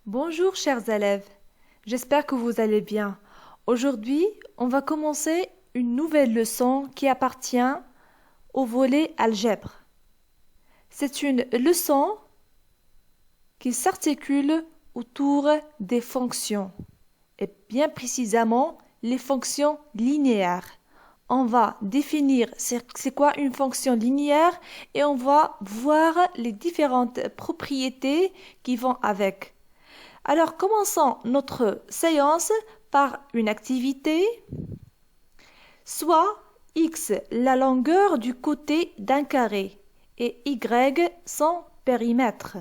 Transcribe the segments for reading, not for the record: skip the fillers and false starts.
Bonjour chers élèves, j'espère que vous allez bien. Aujourd'hui, on va commencer une nouvelle leçon qui appartient au volet algèbre. C'est une leçon qui s'articule autour des fonctions, et bien précisément les fonctions linéaires. On va définir c'est quoi une fonction linéaire et on va voir les différentes propriétés qui vont avec. Alors, commençons notre séance par une activité. Soit x la longueur du côté d'un carré et y son périmètre.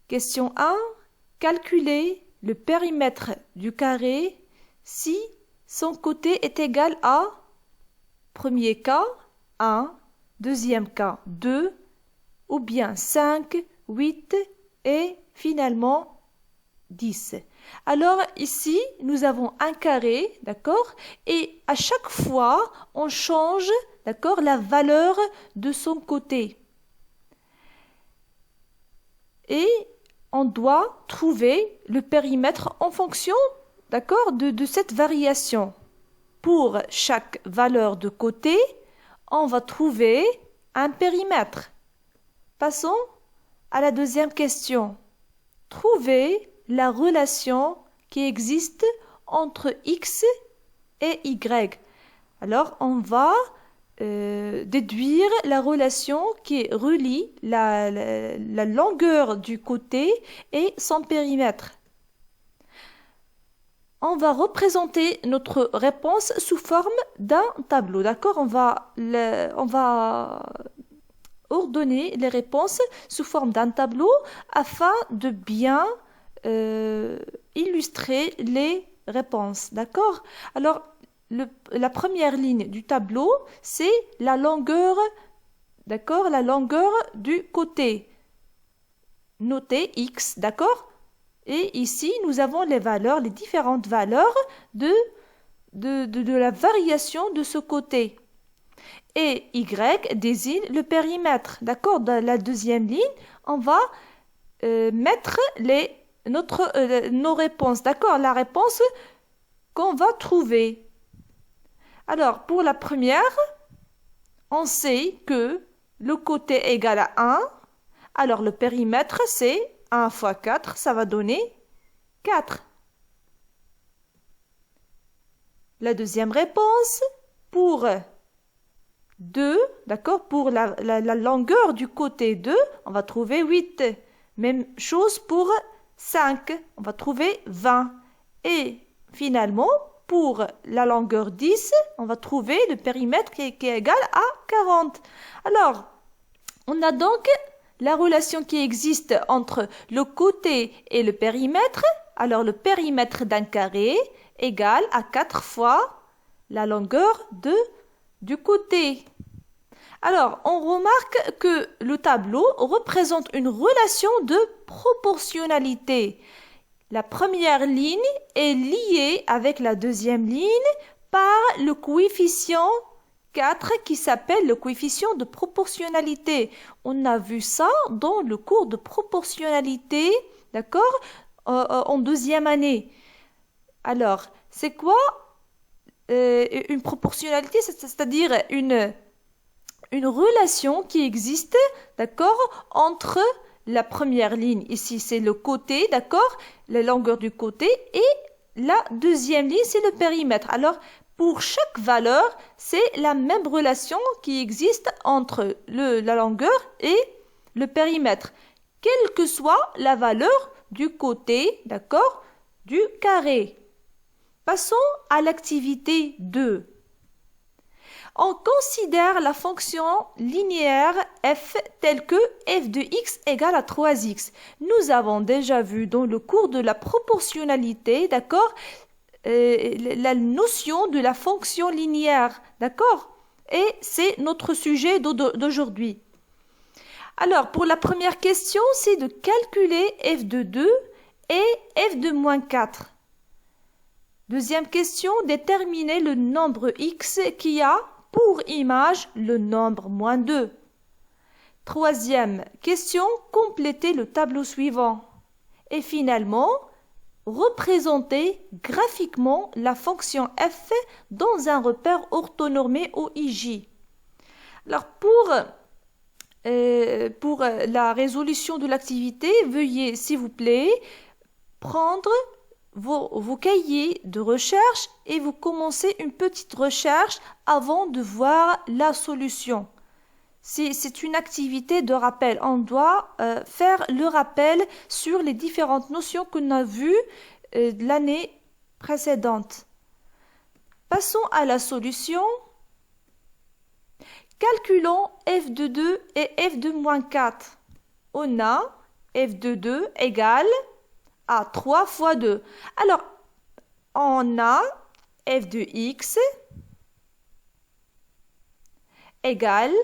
Question 1. Calculer le périmètre du carré si son côté est égal à, premier cas, 1, deuxième cas, 2, ou bien 5, 8 et finalement 10. Alors ici, nous avons un carré, d'accord? Et à chaque fois, on change, d'accord, la valeur de son côté. Et on doit trouver le périmètre en fonction, d'accord, de cette variation. Pour chaque valeur de côté, on va trouver un périmètre. Passons à la deuxième question. Trouver la relation qui existe entre x et y. Alors, on va déduire la relation qui relie la longueur du côté et son périmètre. On va représenter notre réponse sous forme d'un tableau. D'accord? On va ordonner les réponses sous forme d'un tableau afin de bien illustrer les réponses. D'accord? Alors, la première ligne du tableau, c'est la longueur, d'accord? La longueur du côté. Notez x, d'accord? Et ici, nous avons les valeurs, les différentes valeurs de la variation de ce côté. Et y désigne le périmètre. D'accord? Dans la deuxième ligne, on va mettre nos réponses. D'accord? La réponse qu'on va trouver. Alors, pour la première, on sait que le côté est égal à 1. Alors, le périmètre, c'est 1 fois 4, ça va donner 4. La deuxième réponse, pour 2, d'accord, pour la longueur du côté 2, on va trouver 8. Même chose pour 5, on va trouver 20. Et finalement, pour la longueur 10, on va trouver le périmètre qui est égal à 40. Alors, on a donc la relation qui existe entre le côté et le périmètre. Alors, le périmètre d'un carré égale à 4 fois la longueur du côté. Alors, on remarque que le tableau représente une relation de proportionnalité. La première ligne est liée avec la deuxième ligne par le coefficient 4 qui s'appelle le coefficient de proportionnalité. On a vu ça dans le cours de proportionnalité, d'accord, en deuxième année. Alors, c'est quoi une proportionnalité? C'est-à-dire une relation qui existe, d'accord, entre la première ligne, ici c'est le côté, d'accord, la longueur du côté, et la deuxième ligne, c'est le périmètre. Alors, pour chaque valeur, c'est la même relation qui existe entre la longueur et le périmètre, quelle que soit la valeur du côté, d'accord, du carré. Passons à l'activité 2. On considère la fonction linéaire f telle que f de x égale à 3x. Nous avons déjà vu dans le cours de la proportionnalité, d'accord, la notion de la fonction linéaire, d'accord? Et c'est notre sujet d'aujourd'hui. Alors, pour la première question, c'est de calculer f de 2 et f de moins 4. Deuxième question, déterminer le nombre x qui a pour image le nombre moins 2. Troisième question, compléter le tableau suivant. Et finalement, représenter graphiquement la fonction f dans un repère orthonormé OIJ. Alors pour la résolution de l'activité, veuillez s'il vous plaît prendre vos cahiers de recherche et vous commencez une petite recherche avant de voir la solution. C'est une activité de rappel. On doit faire le rappel sur les différentes notions qu'on a vues l'année précédente. Passons à la solution. Calculons f de 2 et f de moins 4. On a f de 2 égale à 3 fois 2. Alors, on a f de x égale,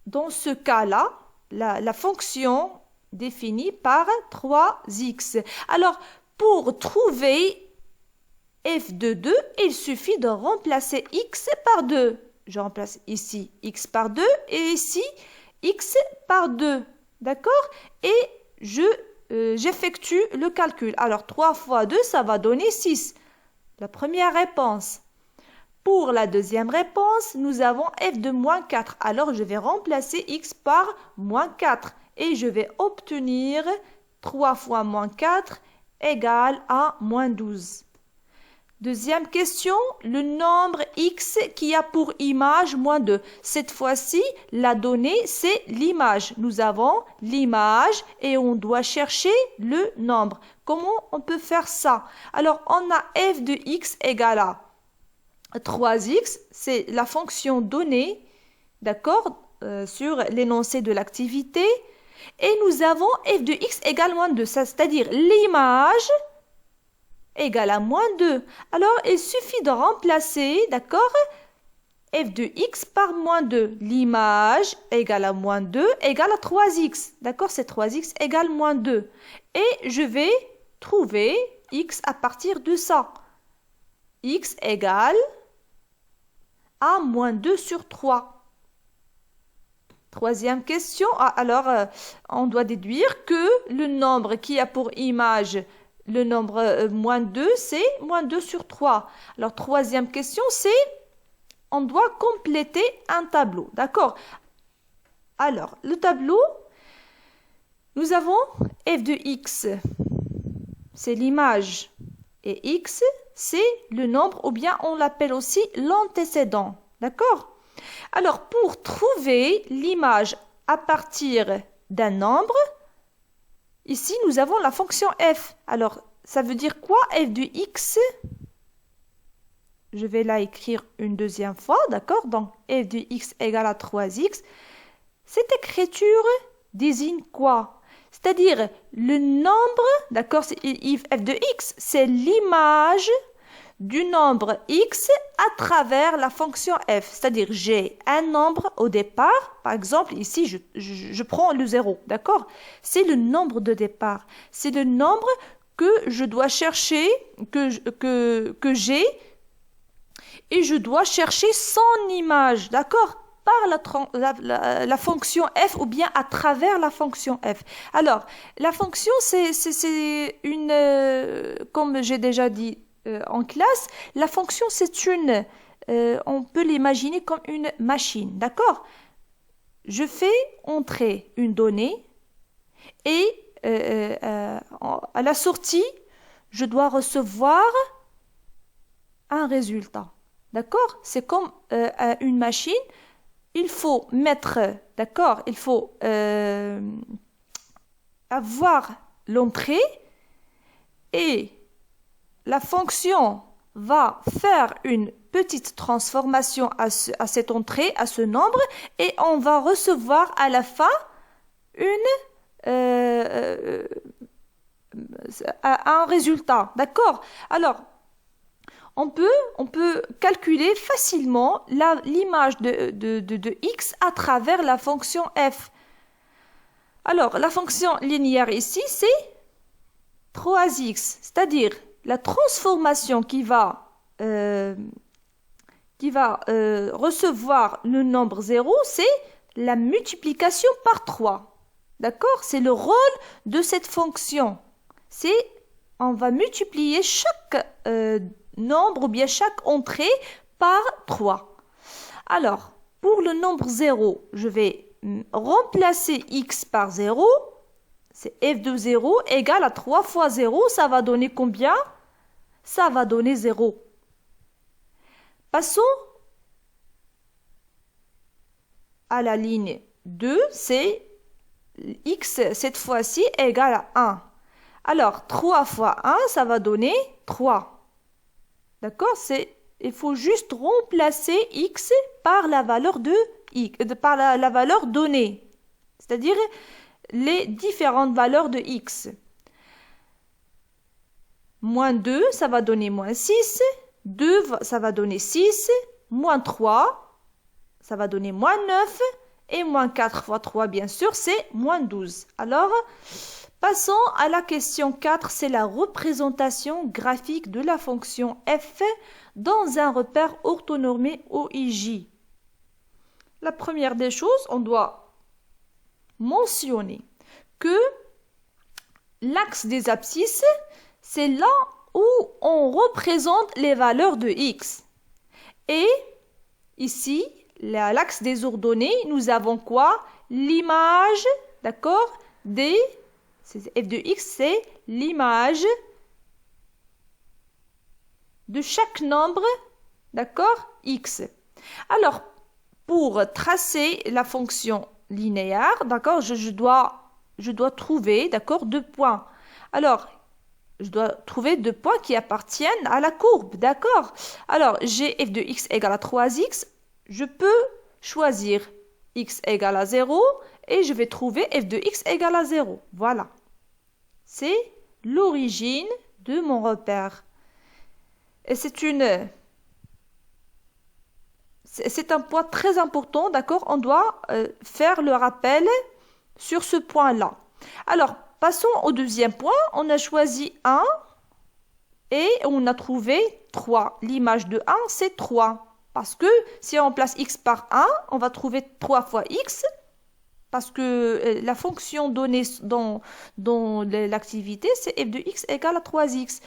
dans ce cas-là, la fonction définie par 3x. Alors, pour trouver f de 2, il suffit de remplacer x par 2. Je remplace ici x par 2 et ici x par 2. D'accord? Et j'effectue le calcul. Alors, 3 fois 2, ça va donner 6. La première réponse. Pour la deuxième réponse, nous avons f de moins 4. Alors, je vais remplacer x par moins 4. Et je vais obtenir 3 fois moins 4 égale à moins 12. Deuxième question, le nombre x qui a pour image moins 2. Cette fois-ci, la donnée, c'est l'image. Nous avons l'image et on doit chercher le nombre. Comment on peut faire ça? Alors, on a f de x égale à 3x, c'est la fonction donnée, d'accord, sur l'énoncé de l'activité. Et nous avons f de x égale moins 2, c'est-à-dire l'image égale à moins 2. Alors, il suffit de remplacer, d'accord, f de x par moins 2. L'image égale à moins 2 égale à 3x. D'accord, c'est 3x égale moins 2. Et je vais trouver x à partir de ça. X égale à moins 2 sur 3. Troisième question. Alors, on doit déduire que le nombre qui a pour image le nombre moins 2, c'est moins 2 sur 3. Alors, troisième question, c'est on doit compléter un tableau. D'accord? Alors, le tableau, nous avons f de x, c'est l'image. Et x, c'est le nombre, ou bien on l'appelle aussi l'antécédent. D'accord? Alors, pour trouver l'image à partir d'un nombre, ici, nous avons la fonction f. Alors, ça veut dire quoi, f de x? Je vais la écrire une deuxième fois, d'accord? Donc, f de x égale à 3x. Cette écriture désigne quoi? C'est-à-dire, le nombre, d'accord, f de x, c'est l'image du nombre x à travers la fonction f. C'est-à-dire, j'ai un nombre au départ. Par exemple, ici, je prends le 0, d'accord? C'est le nombre de départ. C'est le nombre que je dois chercher, que j'ai, et je dois chercher son image, d'accord? Par la fonction f ou bien à travers la fonction f. Alors, la fonction, c'est une, comme j'ai déjà dit en classe, la fonction, c'est une, on peut l'imaginer comme une machine, d'accord? Je fais entrer une donnée et à la sortie, je dois recevoir un résultat, d'accord? C'est comme une machine. Il faut mettre, d'accord, il faut avoir l'entrée et la fonction va faire une petite transformation à cette entrée, à ce nombre, et on va recevoir à la fin un résultat, d'accord? Alors, on peut calculer facilement l'image de x à travers la fonction f. Alors, la fonction linéaire ici, c'est 3x, c'est-à-dire la transformation qui va recevoir le nombre 0, c'est la multiplication par 3. D'accord? C'est le rôle de cette fonction. on va multiplier chaque nombre ou bien chaque entrée par 3. Alors, pour le nombre 0, je vais remplacer x par 0. C'est f de 0 égale à 3 fois 0. Ça va donner combien? Ça va donner 0. Passons à la ligne 2. C'est x, cette fois-ci, égale à 1. Alors, 3 fois 1, ça va donner 3. D'accord? Il faut juste remplacer x par la valeur par la valeur donnée. C'est-à-dire les différentes valeurs de x. Moins 2, ça va donner moins 6. 2, ça va donner 6. Moins 3, ça va donner moins 9. Et moins 4 fois 3, bien sûr, c'est moins 12. Alors, passons à la question 4. C'est la représentation graphique de la fonction f dans un repère orthonormé OIJ. La première des choses, on doit mentionner que l'axe des abscisses, c'est là où on représente les valeurs de x. Et ici, l'axe des ordonnées, nous avons quoi? L'image, d'accord, f de x, c'est l'image de chaque nombre, d'accord, x. Alors, pour tracer la fonction linéaire, d'accord, je dois trouver, d'accord, 2 points. Alors, je dois trouver 2 points qui appartiennent à la courbe, d'accord. Alors, j'ai f de x égale à 3x. Je peux choisir x égale à 0 et je vais trouver f de x égale à 0. Voilà. C'est l'origine de mon repère. Et c'est un point très important, d'accord? On doit faire le rappel sur ce point-là. Alors, passons au deuxième point. On a choisi 1 et on a trouvé 3. L'image de 1, c'est 3. Parce que si on place x par 1, on va trouver 3 fois x. Parce que la fonction donnée dans l'activité, c'est f de x égale à 3x.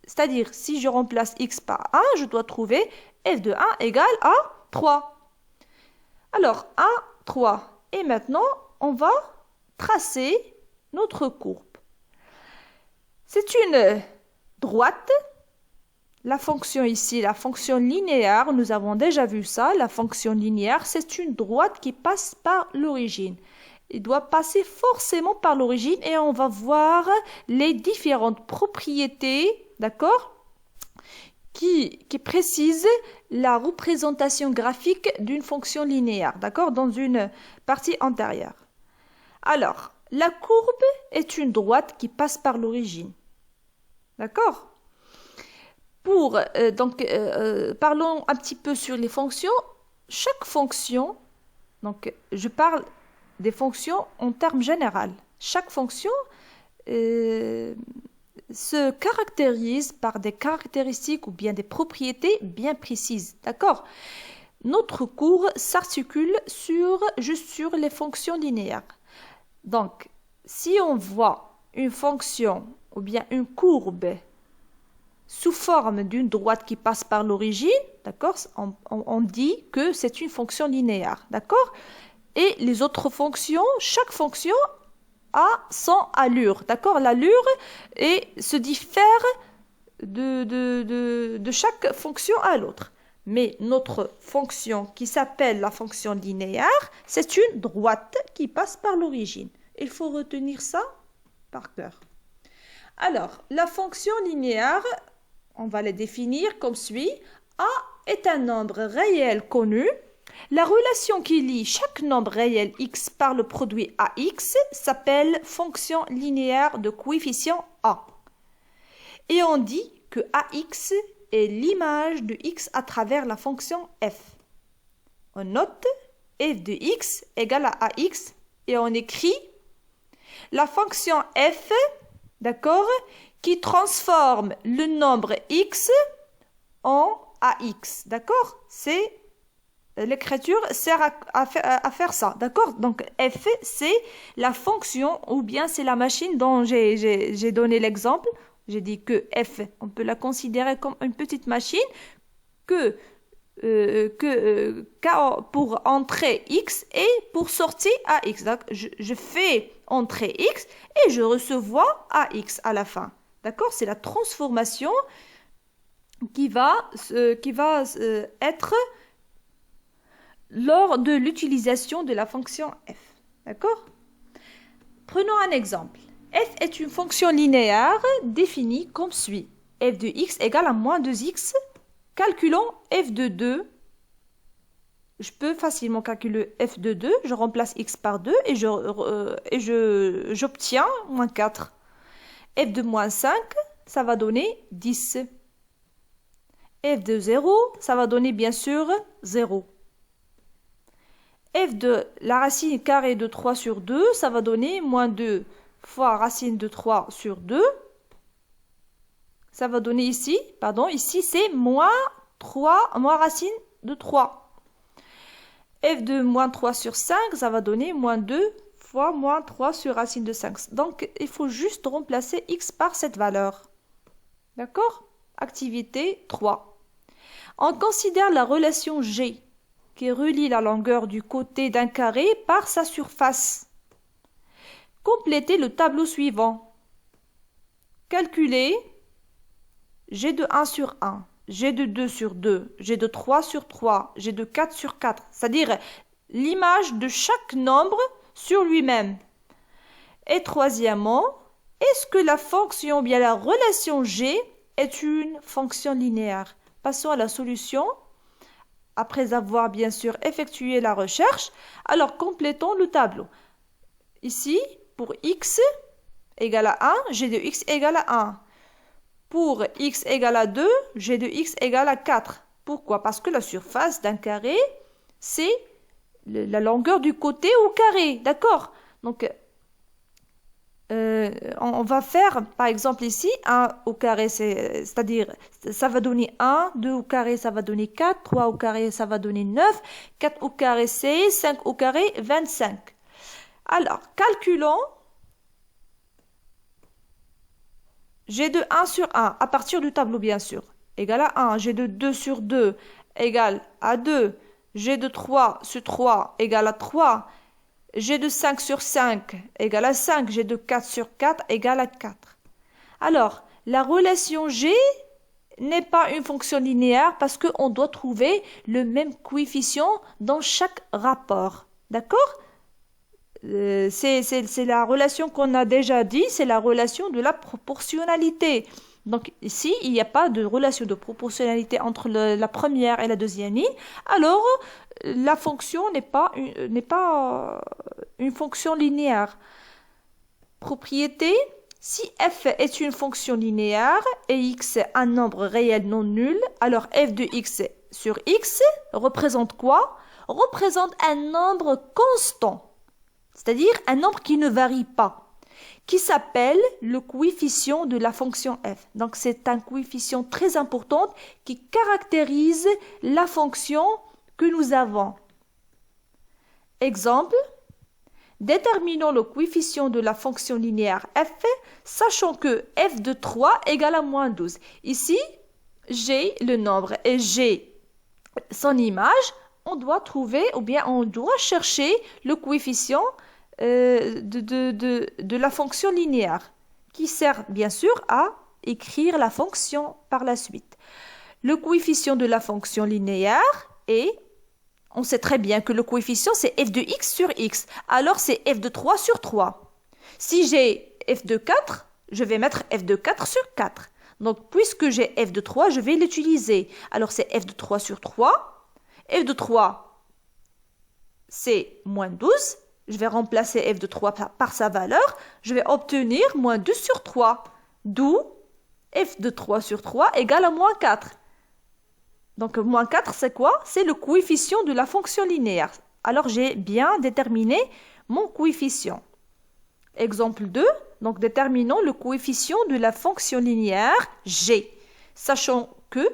C'est-à-dire, si je remplace x par 1, je dois trouver f de 1 égale à 3. Alors, 1, 3. Et maintenant, on va tracer notre courbe. C'est une droite. La fonction ici, la fonction linéaire, nous avons déjà vu ça. La fonction linéaire, c'est une droite qui passe par l'origine. Il doit passer forcément par l'origine et on va voir les différentes propriétés, d'accord, qui précisent la représentation graphique d'une fonction linéaire, d'accord, dans une partie antérieure. Alors, la courbe est une droite qui passe par l'origine, d'accord. Parlons un petit peu sur les fonctions. Chaque fonction, donc je parle des fonctions en termes généraux. Chaque fonction se caractérise par des caractéristiques ou bien des propriétés bien précises. D'accord? Notre cours s'articule juste sur les fonctions linéaires. Donc, si on voit une fonction ou bien une courbe sous forme d'une droite qui passe par l'origine, d'accord, on dit que c'est une fonction linéaire, d'accord. Et les autres fonctions, chaque fonction a son allure, d'accord. L'allure se diffère de chaque fonction à l'autre. Mais notre fonction qui s'appelle la fonction linéaire, c'est une droite qui passe par l'origine. Il faut retenir ça par cœur. Alors, la fonction linéaire, on va les définir comme suit. A est un nombre réel connu. La relation qui lie chaque nombre réel x par le produit ax s'appelle fonction linéaire de coefficient A. Et on dit que ax est l'image de x à travers la fonction f. On note f de x égale à ax et on écrit la fonction f, d'accord, qui transforme le nombre x en ax, d'accord? C'est l'écriture sert à faire ça, d'accord? Donc, f, c'est la fonction ou bien c'est la machine dont j'ai donné l'exemple. J'ai dit que f, on peut la considérer comme une petite machine que pour entrer x et pour sortir ax. Donc, je fais entrer x et je reçois ax à la fin. D'accord? C'est la transformation qui va être lors de l'utilisation de la fonction f. D'accord? Prenons un exemple. F est une fonction linéaire définie comme suit. F de x égale à moins 2x. Calculons f de 2. Je peux facilement calculer f de 2. Je remplace x par 2 et j'obtiens moins 4. F de moins 5, ça va donner 10. F de 0, ça va donner bien sûr 0. F de la racine carrée de 3 sur 2, ça va donner moins 2 fois racine de 3 sur 2. Ça va donner ici, ici c'est moins racine de 3. F de moins 3 sur 5, ça va donner moins 2 fois moins 3 sur racine de 5. Donc, il faut juste remplacer x par cette valeur. D'accord? Activité 3. On considère la relation G qui relie la longueur du côté d'un carré par sa surface. Complétez le tableau suivant. Calculez G de 1 sur 1, G de 2 sur 2, G de 3 sur 3, G de 4 sur 4, c'est-à-dire l'image de chaque nombre sur lui-même. Et troisièmement, est-ce que la fonction, bien la relation G est une fonction linéaire? Passons à la solution. Après avoir bien sûr effectué la recherche, alors complétons le tableau. Ici, pour x égale à 1, G de x égale à 1. Pour x égale à 2, G de x égale à 4. Pourquoi? Parce que la surface d'un carré, c'est la longueur du côté au carré. D'accord? Donc, on va faire, par exemple ici, 1 au carré, c'est-à-dire, ça va donner 1, 2 au carré, ça va donner 4, 3 au carré, ça va donner 9, 4 au carré, c'est 5 au carré, 25. Alors, calculons G de 1 sur 1, à partir du tableau, bien sûr, égale à 1. G de 2 sur 2 égale à 2. G de 3 sur 3 égale à 3. G de 5 sur 5 égale à 5. G de 4 sur 4 égale à 4. Alors, la relation G n'est pas une fonction linéaire parce qu'on doit trouver le même coefficient dans chaque rapport. D'accord? C'est la relation qu'on a déjà dit, c'est la relation de la proportionnalité. Donc ici, il n'y a pas de relation de proportionnalité entre la première et la deuxième ligne. Alors, la fonction n'est pas une fonction linéaire. Propriété, si f est une fonction linéaire et x un nombre réel non nul, alors f de x sur x représente quoi? Représente un nombre constant. C'est-à-dire un nombre qui ne varie pas, qui s'appelle le coefficient de la fonction f. Donc, c'est un coefficient très important qui caractérise la fonction que nous avons. Exemple, déterminons le coefficient de la fonction linéaire f, sachant que f de 3 égale à moins 12. Ici, j'ai le nombre et j'ai son image. On doit trouver ou bien on doit chercher le coefficient de la fonction linéaire qui sert bien sûr à écrire la fonction par la suite. Le coefficient de la fonction linéaire est, on sait très bien que le coefficient c'est f de x sur x, alors c'est f de 3 sur 3. Si j'ai f de 4, je vais mettre f de 4 sur 4. Donc puisque j'ai f de 3, je vais l'utiliser. Alors c'est f de 3 sur 3. F de 3, c'est moins 12. Je vais remplacer f de 3 par sa valeur. Je vais obtenir moins 2 sur 3. D'où f de 3 sur 3 égale à moins 4. Donc, moins 4, c'est quoi? C'est le coefficient de la fonction linéaire. Alors, j'ai bien déterminé mon coefficient. Exemple 2. Donc, déterminons le coefficient de la fonction linéaire g. Sachant que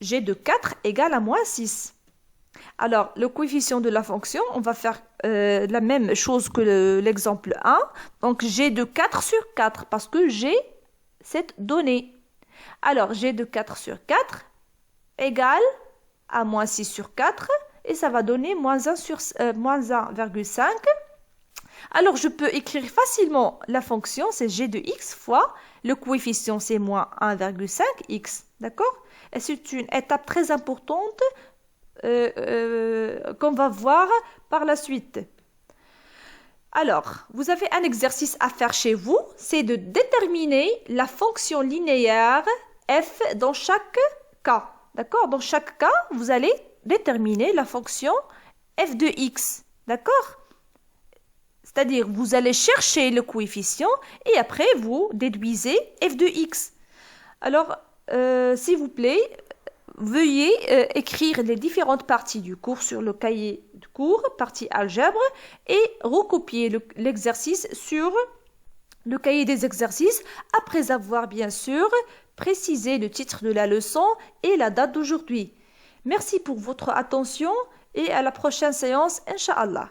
g de 4 égale à moins 6. Alors, le coefficient de la fonction, on va faire la même chose que l'exemple 1. Donc, g de 4 sur 4 parce que j'ai cette donnée. Alors, g de 4 sur 4 égale à moins 6 sur 4 et ça va donner moins 1,5. Alors, je peux écrire facilement la fonction, c'est g de x fois le coefficient, c'est moins 1,5x. D'accord? Et c'est une étape très importante qu'on va voir par la suite. Alors, vous avez un exercice à faire chez vous, c'est de déterminer la fonction linéaire f dans chaque cas. D'accord? Dans chaque cas, vous allez déterminer la fonction f de x. D'accord? C'est-à-dire, vous allez chercher le coefficient et après, vous déduisez f de x. Alors, s'il vous plaît, veuillez écrire les différentes parties du cours sur le cahier de cours, partie algèbre, et recopier l'exercice sur le cahier des exercices, après avoir bien sûr précisé le titre de la leçon et la date d'aujourd'hui. Merci pour votre attention et à la prochaine séance, Inch'Allah.